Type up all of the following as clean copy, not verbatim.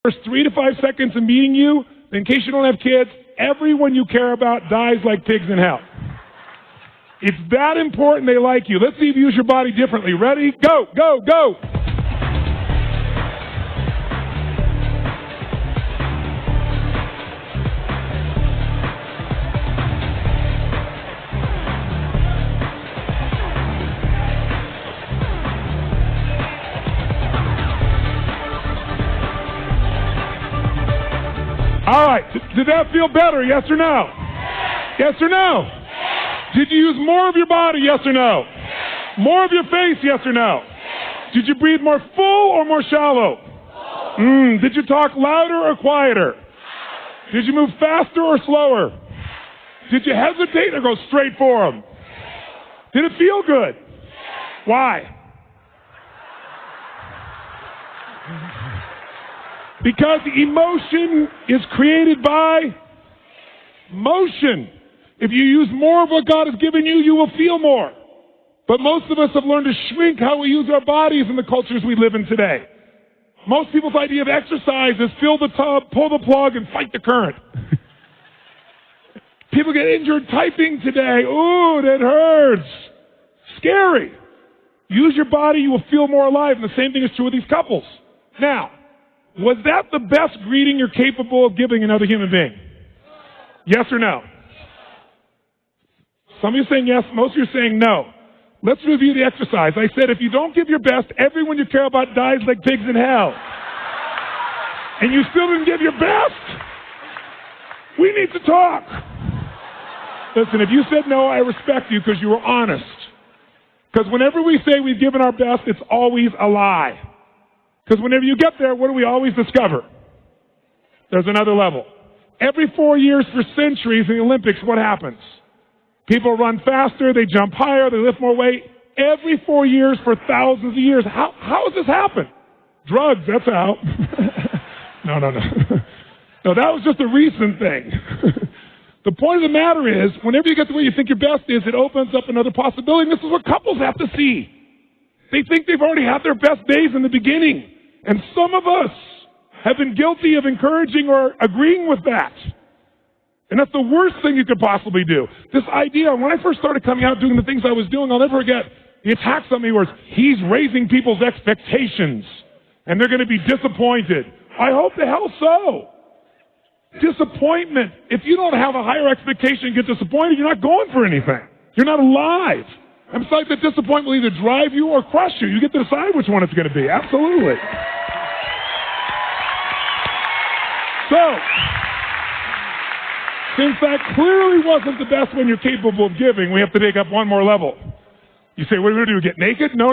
first 3 to 5 seconds of meeting you, in case you don't have kids, everyone you care about dies like pigs in hell. It's that important they like you. Let's see if you use your body differently. Ready? Go, go, go. All right. Did that feel better? Yes or no? Yes or no? Did you use more of your body? Yes or no? More of your face? Yes or no? Did you breathe more full or more shallow? Did you talk louder or quieter? Did you move faster or slower? Did you hesitate or go straight for them? Did it feel good? Why? Because emotion is created by motion. If you use more of what God has given you, you will feel more. But most of us have learned to shrink how we use our bodies in the cultures we live in today. Most people's idea of exercise is fill the tub, pull the plug, and fight the current. People get injured typing today. Ooh, that hurts. Scary. Use your body, you will feel more alive. And the same thing is true with these couples. Now, was that the best greeting you're capable of giving another human being? Yes or no? Some of you are saying yes, most of you are saying no. Let's review the exercise. I said if you don't give your best, everyone you care about dies like pigs in hell. And you still didn't give your best? We need to talk. Listen, if you said no, I respect you because you were honest. Because whenever we say we've given our best, it's always a lie. Because whenever you get there, what do we always discover? There's another level. Every 4 years for centuries in the Olympics, what happens? People run faster, they jump higher, they lift more weight. Every 4 years for thousands of years. How has this happened? Drugs, that's how. No. No, that was just a recent thing. The point of the matter is, whenever you get to where you think your best is, it opens up another possibility. And this is what couples have to see. They think they've already had their best days in the beginning. And some of us have been guilty of encouraging or agreeing with that. And that's the worst thing you could possibly do. This idea, when I first started coming out doing the things I was doing, I'll never forget, the attacks on me was, he's raising people's expectations, and they're going to be disappointed. I hope the hell so. Disappointment. If you don't have a higher expectation and get disappointed, you're not going for anything. You're not alive. And besides, that disappointment will either drive you or crush you. You get to decide which one it's going to be. Absolutely. So, since that clearly wasn't the best one you're capable of giving, we have to take up one more level. You say, what are we going to do, get naked? No.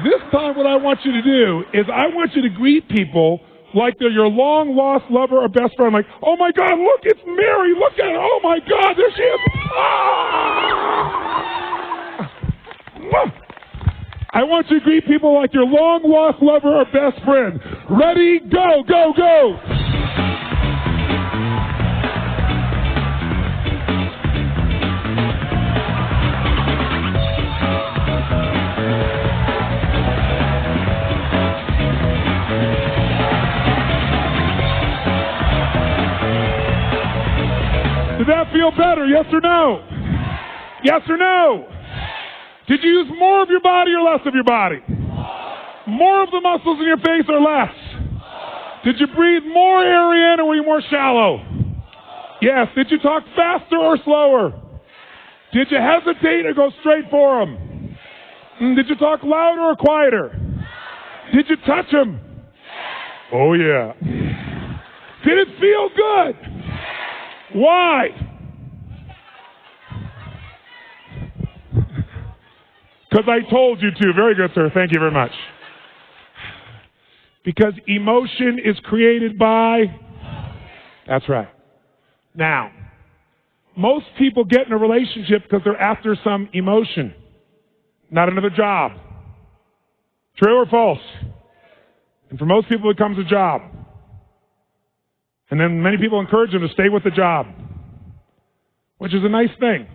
This time what I want you to do is I want you to greet people like they're your long-lost lover or best friend. Like, oh my God, look, it's Mary. Look at her. Oh my God, there she is. I want you to greet people like your long-lost lover or best friend. Ready, go, go, go. Did that feel better? Yes or no? Yes or no? Did you use more of your body or less of your body? More of the muscles in your face or less? Did you breathe more air in or were you more shallow? Yes. Did you talk faster or slower? Did you hesitate or go straight for them? Did you talk louder or quieter? Did you touch them? Oh yeah. Did it feel good? Why? Because I told you to. Very good, sir. Thank you very much. Because emotion is created by... That's right. Now, most people get in a relationship because they're after some emotion, not another job. True or false? And for most people, it becomes a job. And then many people encourage them to stay with the job, which is a nice thing.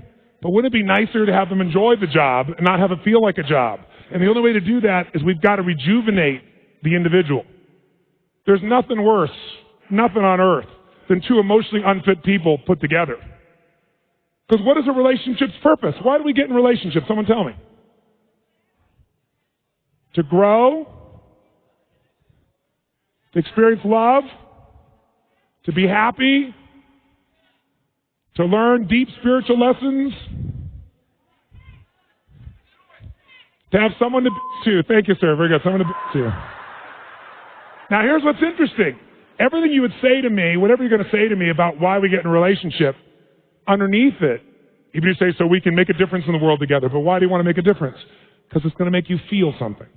But wouldn't it be nicer to have them enjoy the job and not have it feel like a job? And the only way to do that is we've got to rejuvenate the individual. There's nothing worse, nothing on earth, than two emotionally unfit people put together. Because what is a relationship's purpose? Why do we get in relationships? Someone tell me. To grow, to experience love, to be happy, to learn deep spiritual lessons, to have someone to be to. Thank you, sir. Very good. Someone to be to. Now, here's what's interesting. Everything you would say to me, whatever you're going to say to me about why we get in a relationship, underneath it, even if you say, so we can make a difference in the world together. But why do you want to make a difference? Because it's going to make you feel something.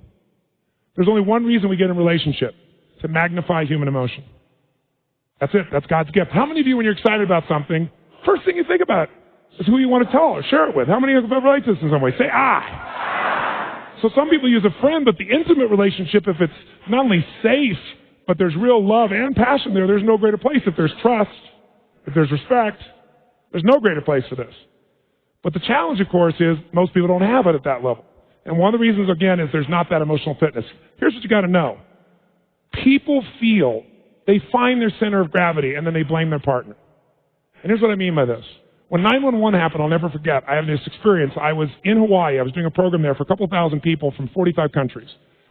There's only one reason we get in a relationship, to magnify human emotion. That's it. That's God's gift. How many of you, when you're excited about something, first thing you think about is who you want to tell or share it with? How many of you relate to this in some way? Say, So some people use a friend, but the intimate relationship, if it's not only safe, but there's real love and passion there, there's no greater place. If there's trust, if there's respect, there's no greater place for this. But the challenge, of course, is most people don't have it at that level. And one of the reasons, again, is there's not that emotional fitness. Here's what you got to know. People feel, they find their center of gravity, and then they blame their partner. And here's what I mean by this. When 911 happened, I'll never forget, I had this experience. I was in Hawaii. I was doing a program there for a couple thousand people from 45 countries.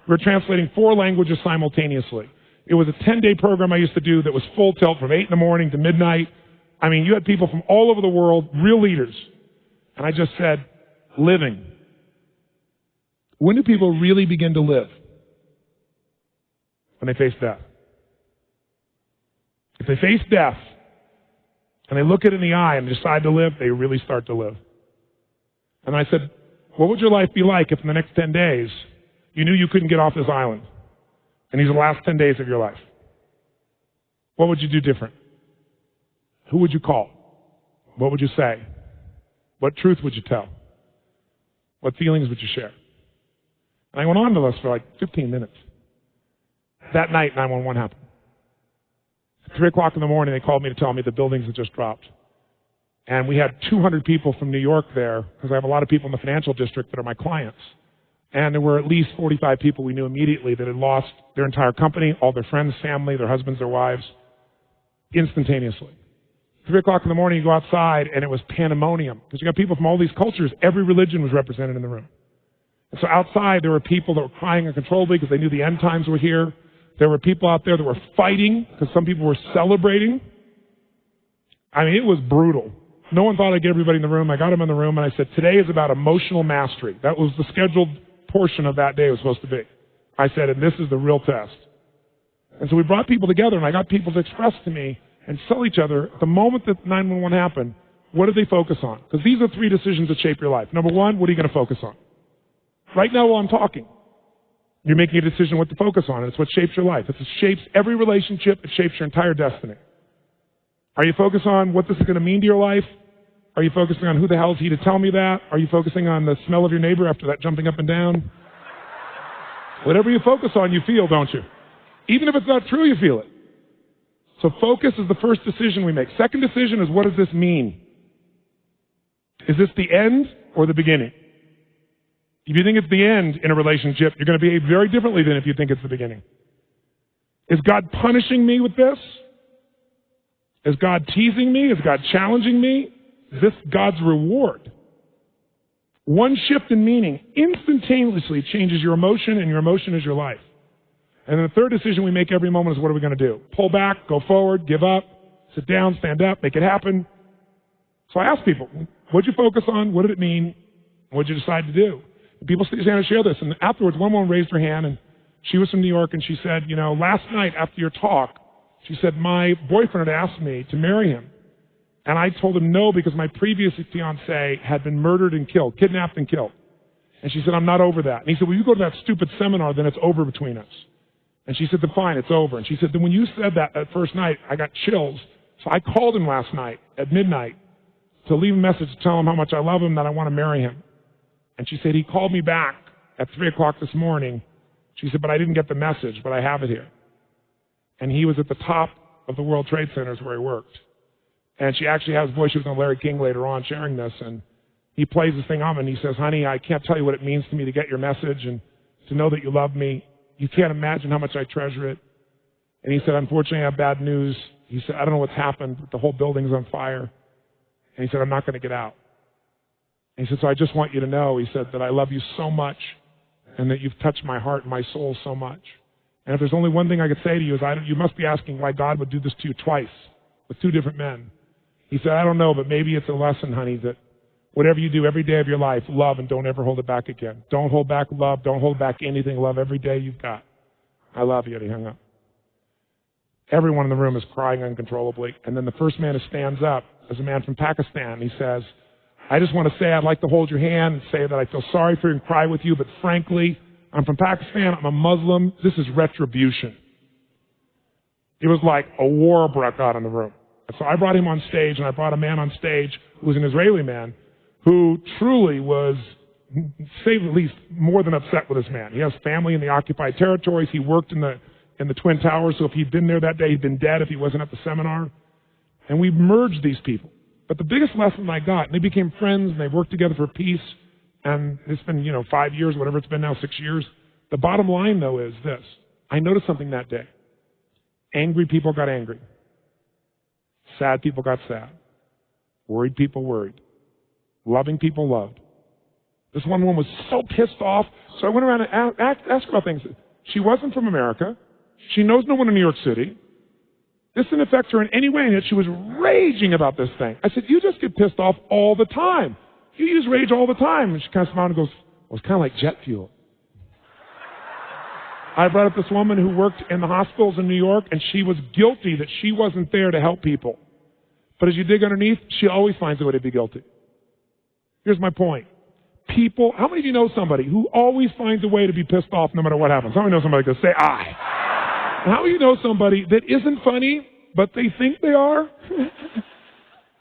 We were translating 4 languages simultaneously. It was a 10-day program I used to do that was full tilt from 8 in the morning to midnight. I mean, you had people from all over the world, real leaders. And I just said, living. When do people really begin to live? When they face death. If they face death, and they look it in the eye and decide to live, they really start to live. And I said, what would your life be like if in the next 10 days you knew you couldn't get off this island? And these are the last 10 days of your life. What would you do different? Who would you call? What would you say? What truth would you tell? What feelings would you share? And I went on to this for like 15 minutes. That night, 911 happened. At 3 o'clock in the morning, they called me to tell me the buildings had just dropped. And we had 200 people from New York there, because I have a lot of people in the financial district that are my clients. And there were at least 45 people we knew immediately that had lost their entire company, all their friends, family, their husbands, their wives, instantaneously. 3 o'clock in the morning, you go outside, and it was pandemonium. Because you got people from all these cultures. Every religion was represented in the room. And so outside, there were people that were crying uncontrollably because they knew the end times were here. There were people out there that were fighting because some people were celebrating. I mean, it was brutal. No one thought I'd get everybody in the room. I got them in the room, and I said, today is about emotional mastery. That was the scheduled portion of that day it was supposed to be. I said, and this is the real test. And so we brought people together, and I got people to express to me and tell each other, the moment that 911 happened, what did they focus on? Because these are 3 decisions that shape your life. Number 1, what are you going to focus on? Right now while I'm talking, you're making a decision what to focus on, and it's what shapes your life. It shapes every relationship. It shapes your entire destiny. Are you focused on what this is going to mean to your life? Are you focusing on who the hell is he to tell me that? Are you focusing on the smell of your neighbor after that jumping up and down? Whatever you focus on, you feel, don't you? Even if it's not true, you feel it. So focus is the first decision we make. Second decision is, what does this mean? Is this the end or the beginning? If you think it's the end in a relationship, you're going to behave very differently than if you think it's the beginning. Is God punishing me with this? Is God teasing me? Is God challenging me? Is this God's reward? One shift in meaning instantaneously changes your emotion, and your emotion is your life. And then the third decision we make every moment is, what are we going to do? Pull back, go forward, give up, sit down, stand up, make it happen. So I ask people, what'd you focus on? What did it mean? What did you decide to do? And people stand and share this. And afterwards, one woman raised her hand, and she was from New York, and she said, last night after your talk, she said, my boyfriend had asked me to marry him. And I told him no because my previous fiancé had been murdered and killed, kidnapped and killed. And she said, I'm not over that. And he said, well, you go to that stupid seminar, then it's over between us. And she said, then fine, it's over. And she said, then when you said that first night, I got chills. So I called him last night at midnight to leave a message to tell him how much I love him, that I want to marry him. And she said, he called me back at 3 o'clock this morning. She said, but I didn't get the message, but I have it here. And he was at the top of the World Trade Centers where he worked. And she actually has a voice. She was on Larry King later on sharing this. And he plays this thing on, and he says, honey, I can't tell you what it means to me to get your message and to know that you love me. You can't imagine how much I treasure it. And he said, unfortunately, I have bad news. He said, I don't know what's happened, but the whole building's on fire. And he said, I'm not going to get out. And he said, so I just want you to know, he said, that I love you so much and that you've touched my heart and my soul so much. And if there's only one thing I could say to you is you must be asking why God would do this to you twice with two different men. He said, I don't know, but maybe it's a lesson, honey, that whatever you do every day of your life, love and don't ever hold it back again. Don't hold back love. Don't hold back anything. Love every day you've got. I love you. And he hung up. Everyone in the room is crying uncontrollably. And then the first man who stands up is a man from Pakistan. He says, I just want to say I'd like to hold your hand and say that I feel sorry for you and cry with you, but frankly, I'm from Pakistan. I'm a Muslim. This is retribution. It was like a war broke out in the room. And so I brought him on stage, and I brought a man on stage who was an Israeli man who truly was, to say the least, more than upset with this man. He has family in the occupied territories. He worked in the Twin Towers, so if he'd been there that day, he'd been dead if he wasn't at the seminar. And we merged these people. But the biggest lesson I got, and they became friends, and they worked together for peace, and it's been, 5 years, whatever it's been now, 6 years. The bottom line, though, is this. I noticed something that day. Angry people got angry. Sad people got sad. Worried people worried. Loving people loved. This one woman was so pissed off, so I went around and asked her about things. She wasn't from America. She knows no one in New York City. This didn't affect her in any way, and yet she was raging about this thing. I said, you just get pissed off all the time. You use rage all the time. And she kind of smiled and goes, well, it's kind of like jet fuel. I brought up this woman who worked in the hospitals in New York, and she was guilty that she wasn't there to help people. But as you dig underneath, she always finds a way to be guilty. Here's my point. People, how many of you know somebody who always finds a way to be pissed off no matter what happens? How many know somebody that goes, say I? And how many of you know somebody that isn't funny, but they think they are?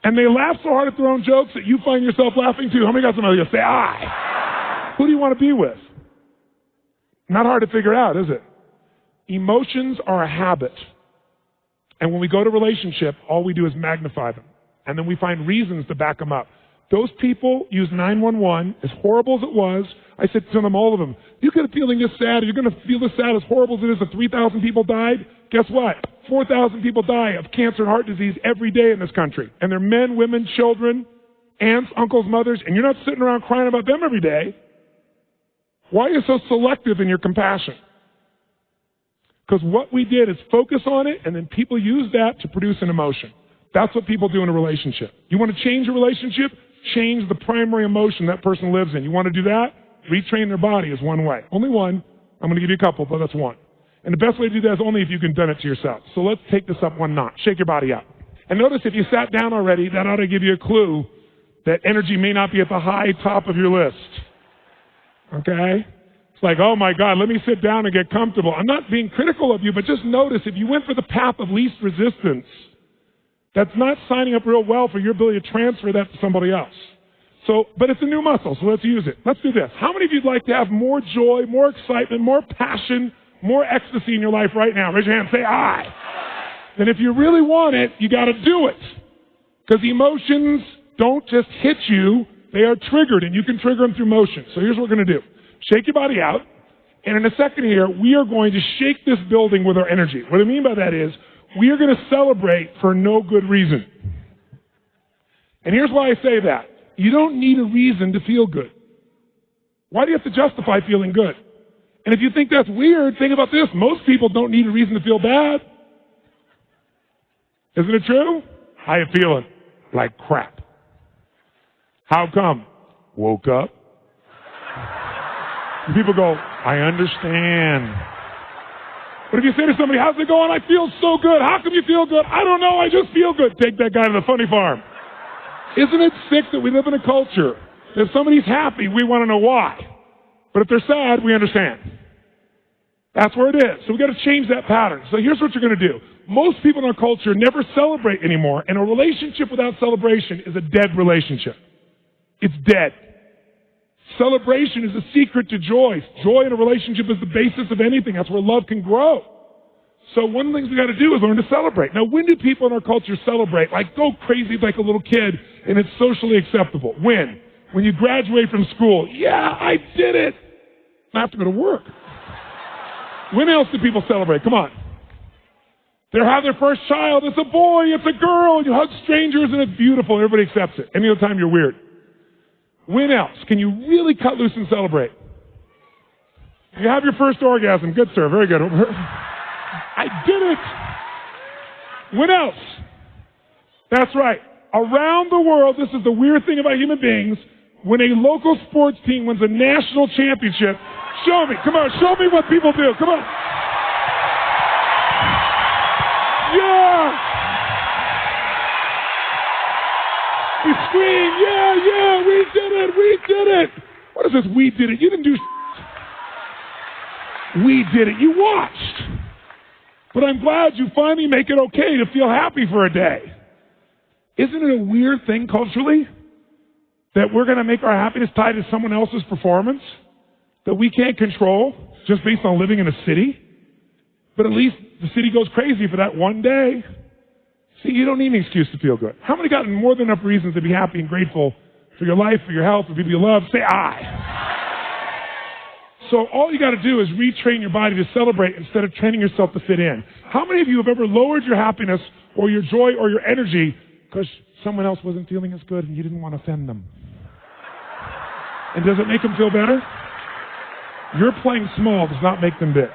And they laugh so hard at their own jokes that you find yourself laughing too. How many got somebody that say I? Who do you want to be with? Not hard to figure out, is it? Emotions are a habit. And when we go to relationship, all we do is magnify them. And then we find reasons to back them up. Those people use 911, as horrible as it was. I said to them, all of them, you could be feeling this sad, you're going to feel this sad, as horrible as it is that 3,000 people died. Guess what? 4,000 people die of cancer and heart disease every day in this country. And they're men, women, children, aunts, uncles, mothers, and you're not sitting around crying about them every day. Why are you so selective in your compassion? Because what we did is focus on it, and then people use that to produce an emotion. That's what people do in a relationship. You want to change a relationship? Change the primary emotion that person lives in. You want to do that? Retrain their body is one way. Only one. I'm going to give you a couple, but that's one. And the best way to do that is only if you can done it to yourself. So let's take this up one notch. Shake your body up. And notice if you sat down already, that ought to give you a clue that energy may not be at the high top of your list. Okay? It's like, oh my God, let me sit down and get comfortable. I'm not being critical of you, but just notice if you went for the path of least resistance, that's not signing up real well for your ability to transfer that to somebody else. So, but it's a new muscle, so let's use it. Let's do this. How many of you would like to have more joy, more excitement, more passion, more ecstasy in your life right now? Raise your hand, say I. Then if you really want it, you got to do it. Because emotions don't just hit you, they are triggered, and you can trigger them through motion. So here's what we're going to do. Shake your body out, and in a second here, we are going to shake this building with our energy. What I mean by that is, we are going to celebrate for no good reason. And here's why I say that. You don't need a reason to feel good. Why do you have to justify feeling good? And if you think that's weird, think about this. Most people don't need a reason to feel bad. Isn't it true? How you feeling? Like crap. How come? Woke up. And people go, I understand. But if you say to somebody, how's it going? I feel so good. How come you feel good? I don't know. I just feel good. Take that guy to the funny farm. Isn't it sick that we live in a culture that if somebody's happy, we want to know why. But if they're sad, we understand. That's where it is. So we've got to change that pattern. So here's what you're going to do. Most people in our culture never celebrate anymore, and a relationship without celebration is a dead relationship. It's dead. Celebration is the secret to joy. Joy in a relationship is the basis of anything. That's where love can grow. So one of the things we got to do is learn to celebrate. Now, when do people in our culture celebrate? Like go crazy like a little kid, and it's socially acceptable. When? When you graduate from school. Yeah, I did it. I have to go to work. When else do people celebrate? Come on. They have their first child. It's a boy. It's a girl. You hug strangers, and it's beautiful. Everybody accepts it. Any other time, you're weird. When else can you really cut loose and celebrate? You have your first orgasm. Good, sir. Very good. I did it. When else? That's right. Around the world, this is the weird thing about human beings. When a local sports team wins a national championship, show me. Come on. Show me what people do. Come on. Yeah. We scream, yeah, we did it. What is this, we did it? You didn't do We did it. You watched. But I'm glad you finally make it okay to feel happy for a day. Isn't it a weird thing culturally that we're going to make our happiness tied to someone else's performance that we can't control just based on living in a city? But at least the city goes crazy for that one day. See, you don't need an excuse to feel good. How many got more than enough reasons to be happy and grateful for your life, for your health, for people you love? Say I. So all you got to do is retrain your body to celebrate instead of training yourself to fit in. How many of you have ever lowered your happiness or your joy or your energy because someone else wasn't feeling as good and you didn't want to offend them? And does it make them feel better? Your playing small does not make them big.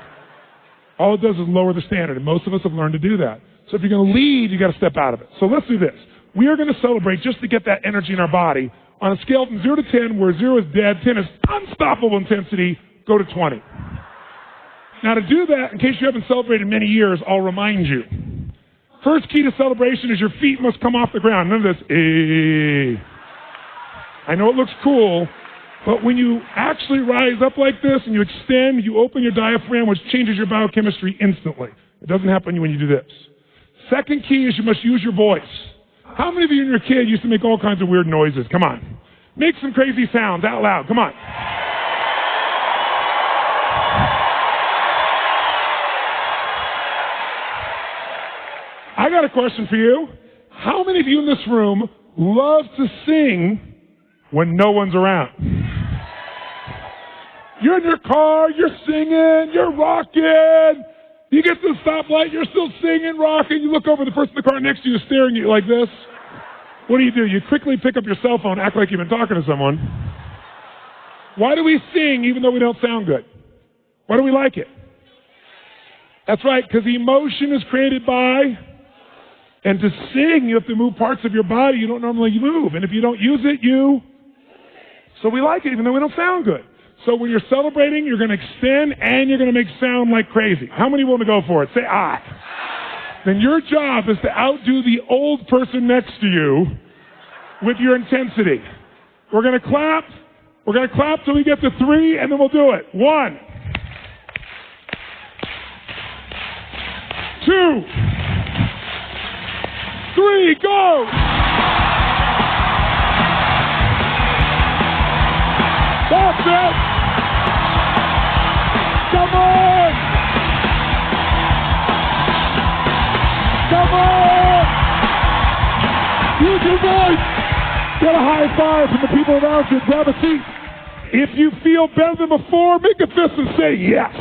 All it does is lower the standard, and most of us have learned to do that. So if you're going to lead, you got to step out of it. So let's do this. We are going to celebrate just to get that energy in our body. On a scale from 0 to 10, where 0 is dead, 10 is unstoppable intensity, go to 20. Now to do that, in case you haven't celebrated in many years, I'll remind you. First key to celebration is your feet must come off the ground. None of this, I know it looks cool, but when you actually rise up like this and you extend, you open your diaphragm, which changes your biochemistry instantly. It doesn't happen when you do this. Second key is you must use your voice. How many of you and your kid used to make all kinds of weird noises? Come on. Make some crazy sounds out loud. Come on. I got a question for you. How many of you in this room love to sing when no one's around? You're in your car, you're singing, you're rocking. You get to the stoplight, you're still singing, rocking. You look over, the person in the car next to you is staring at you like this. What do? You quickly pick up your cell phone, act like you've been talking to someone. Why do we sing even though we don't sound good? Why do we like it? That's right, because emotion is created by, and to sing, you have to move parts of your body you don't normally move. And if you don't use it, so we like it even though we don't sound good. So when you're celebrating, you're going to extend and you're going to make sound like crazy. How many want to go for it? Say I. Then your job is to outdo the old person next to you with your intensity. We're going to clap. We're going to clap till we get to 3, and then we'll do it. 1, 2, 3, go! That's it! Come on! Come on! Use your voice! Get a high five from the people around you. Grab a seat. If you feel better than before, make a fist and say yes.